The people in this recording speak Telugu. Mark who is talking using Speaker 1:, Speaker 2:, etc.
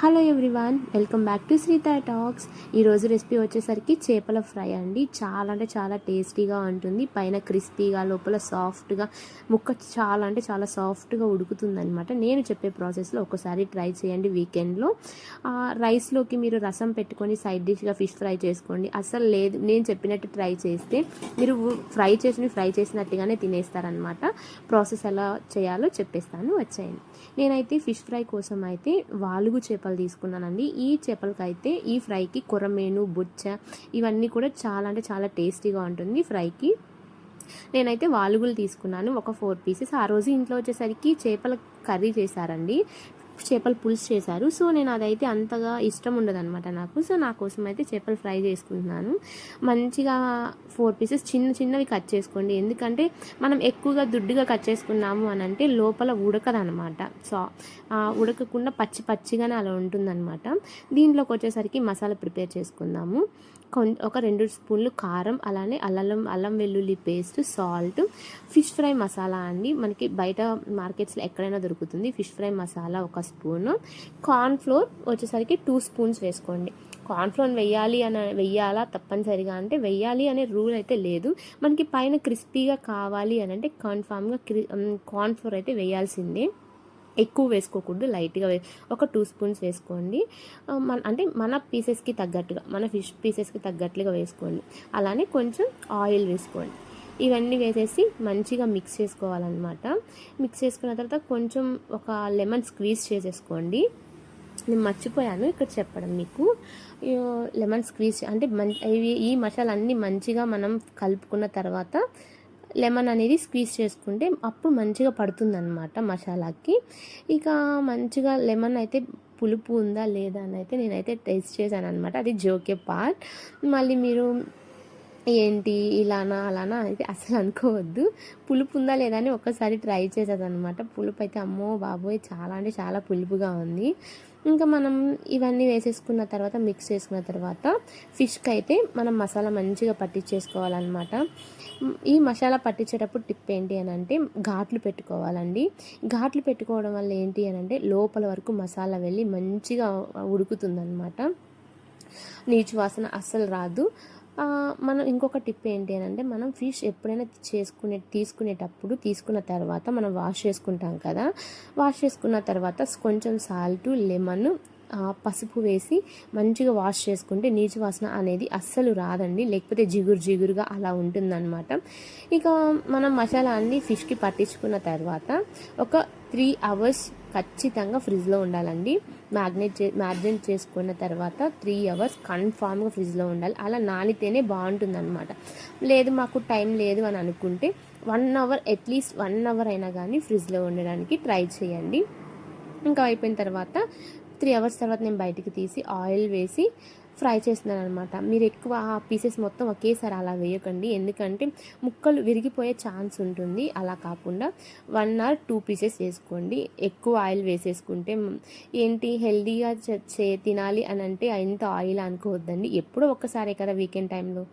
Speaker 1: Hello everyone, welcome back to Sreetha talks. ఈరోజు రెసిపీ వచ్చేసరికి చేపల ఫ్రై అండి. చాలా అంటే చాలా టేస్టీగా ఉంటుంది. పైన క్రిస్పీగా, లోపల సాఫ్ట్గా, ముక్క చాలా అంటే చాలా సాఫ్ట్గా ఉడుకుతుంది అనమాట. నేను చెప్పే ప్రాసెస్లో ఒకసారి ట్రై చేయండి వీకెండ్లో. రైస్లోకి మీరు రసం పెట్టుకొని సైడ్ డిష్గా ఫిష్ ఫ్రై చేసుకోండి. అసలు లేదు, నేను చెప్పినట్టు ట్రై చేస్తే మీరు ఫ్రై చేసినట్టుగానే తినేస్తారనమాట. ప్రాసెస్ ఎలా చేయాలో చెప్పేస్తాను, వచ్చేయండి. నేనైతే ఫిష్ ఫ్రై కోసం అయితే వాలుగు చేపలు తీసుకున్నానండి. ఈ చేపలకైతే ఈ ఫ్రైకి కొరమేను, బొచ్చ ఇవన్నీ కూడా చాలా అంటే చాలా టేస్టీగా ఉంటుంది ఫ్రైకి. నేనైతే వాలుగులు తీసుకున్నాను, ఒక 4 పీసెస్. ఆ రోజు ఇంట్లో వచ్చేసరికి చేపల కర్రీ చేశారండి, చేపల పులుసు చేశారు. సో నేను అదైతే అంతగా ఇష్టం ఉండదన్నమాట నాకు. సో నా కోసం అయితే చేపలు ఫ్రై చేసుకుంటున్నాను. మంచిగా 4 పీసెస్ చిన్నవి కట్ చేసుకోండి. ఎందుకంటే మనం ఎక్కువగా దుడ్డుగా కట్ చేసుకున్నాము అని అంటే లోపల ఉడకదనమాట. సో ఉడకకుండా పచ్చిగానే అలా ఉంటుందన్నమాట. దీంట్లోకి వచ్చేసరికి మసాలా ప్రిపేర్ చేసుకుందాము. ఒక 2 స్పూన్లు కారం, అలానే అల్లం వెల్లుల్లి paste, salt, fish fry masala అండి. మనకి బయట మార్కెట్స్లో ఎక్కడైనా దొరుకుతుంది. Fish fry masala 1 spoon, cornflour వచ్చేసరికి 2 స్పూన్స్ వేసుకోండి. కార్న్ఫ్లోర్ వెయ్యాలా తప్పనిసరిగా అంటే వెయ్యాలి అనే రూల్ అయితే లేదు. మనకి పైన క్రిస్పీగా కావాలి అని అంటే కన్ఫామ్గా కార్న్ఫ్లోర్ అయితే వేయాల్సిందే. ఎక్కువ వేసుకోకూడదు, లైట్గా ఒక 2 స్పూన్స్ వేసుకోండి. అంటే మన పీసెస్కి తగ్గట్టుగా, మన ఫిష్ పీసెస్కి తగ్గట్లుగా వేసుకోండి. అలానే కొంచెం ఆయిల్ వేసుకోండి. ఇవన్నీ వేసేసి మంచిగా మిక్స్ చేసుకోవాలన్నమాట. మిక్స్ చేసుకున్న తర్వాత కొంచెం ఒక లెమన్ స్క్వీజ్ చేసేసుకోండి. నేను మర్చిపోయాను ఇక్కడ చెప్పడం మీకు. లెమన్ స్క్వీజ్ అంటే ఈ మసాలా అన్నీ మంచిగా మనం కలుపుకున్న తర్వాత లెమన్ అనేది స్క్వీజ్ చేసుకుంటే అప్పుడు మంచిగా పడుతుందన్నమాట మసాలాకి. ఇక మంచిగా లెమన్ అయితే పులుపు ఉందా లేదా అని అయితే నేనైతే టేస్ట్ చేశాను అనమాట. అది జోకే పార్ట్. మళ్ళీ మీరు ఏంటి ఇలానా అలానా అయితే అసలు అనుకోవద్దు. పులుపు ఉందా లేదా అని ఒక్కసారి ట్రై చేసేదనమాట. పులుపు అయితే అమ్మో బాబోయ్ చాలా అంటే చాలా పులుపుగా ఉంది. ఇంకా మనం ఇవన్నీ వేసేసుకున్న తర్వాత మిక్స్ చేసుకున్న తర్వాత ఫిష్కి అయితే మనం మసాలా మంచిగా పట్టించేసుకోవాలన్నమాట. ఈ మసాలా పట్టించేటప్పుడు టిప్ ఏంటి అని అంటే ఘాట్లు పెట్టుకోవాలండి. ఘాట్లు పెట్టుకోవడం వల్ల ఏంటి అని అంటే లోపల వరకు మసాలా వెళ్ళి మంచిగా ఉడుకుతుందన్నమాట. నీచు వాసన అస్సలు రాదు. మనం ఇంకొక టిప్ ఏంటి అని అంటే మనం ఫిష్ ఎప్పుడైనా తీసుకున్న తర్వాత మనం వాష్ చేసుకుంటాం కదా. వాష్ చేసుకున్న తర్వాత కొంచెం సాల్ట్, లెమన్, పసుపు వేసి మంచిగా వాష్ చేసుకుంటే నీచు వాసన అనేది అస్సలు రాదండి. లేకపోతే జిగురుగా అలా ఉంటుందన్నమాట. ఇక మనం మసాలా అన్ని ఫిష్కి పట్టించుకున్న తర్వాత ఒక 3 అవర్స్ ఖచ్చితంగా ఫ్రిడ్జ్లో ఉండాలండి. మ్యారినేట్ చేసుకున్న తర్వాత 3 అవర్స్ కన్ఫామ్గా ఫ్రిడ్జ్లో ఉండాలి. అలా నానితేనే బాగుంటుందన్నమాట. లేదు మాకు టైం లేదు అని అనుకుంటే 1 అవర్, అట్లీస్ట్ 1 అవర్ అయినా కానీ ఫ్రిడ్జ్లో ఉండడానికి ట్రై చేయండి. ఇంకా అయిపోయిన తర్వాత 3 అవర్స్ తర్వాత నేను బయటికి తీసి ఆయిల్ వేసి ఫ్రై చేస్తున్నాను అనమాట. మీరు ఎక్కువ ఆ పీసెస్ మొత్తం ఒకేసారి అలా వేయకండి, ఎందుకంటే ముక్కలు విరిగిపోయే ఛాన్స్ ఉంటుంది. అలా కాకుండా 1 ఆర్ 2 పీసెస్ వేసుకోండి. ఎక్కువ ఆయిల్ వేసేసుకుంటే ఏంటి హెల్దీగా తినాలి అని అంటే ఇంత ఆయిల్ అనుకోవద్దండి. ఎప్పుడో ఒక్కసారే కదా వీకెండ్ టైంలో.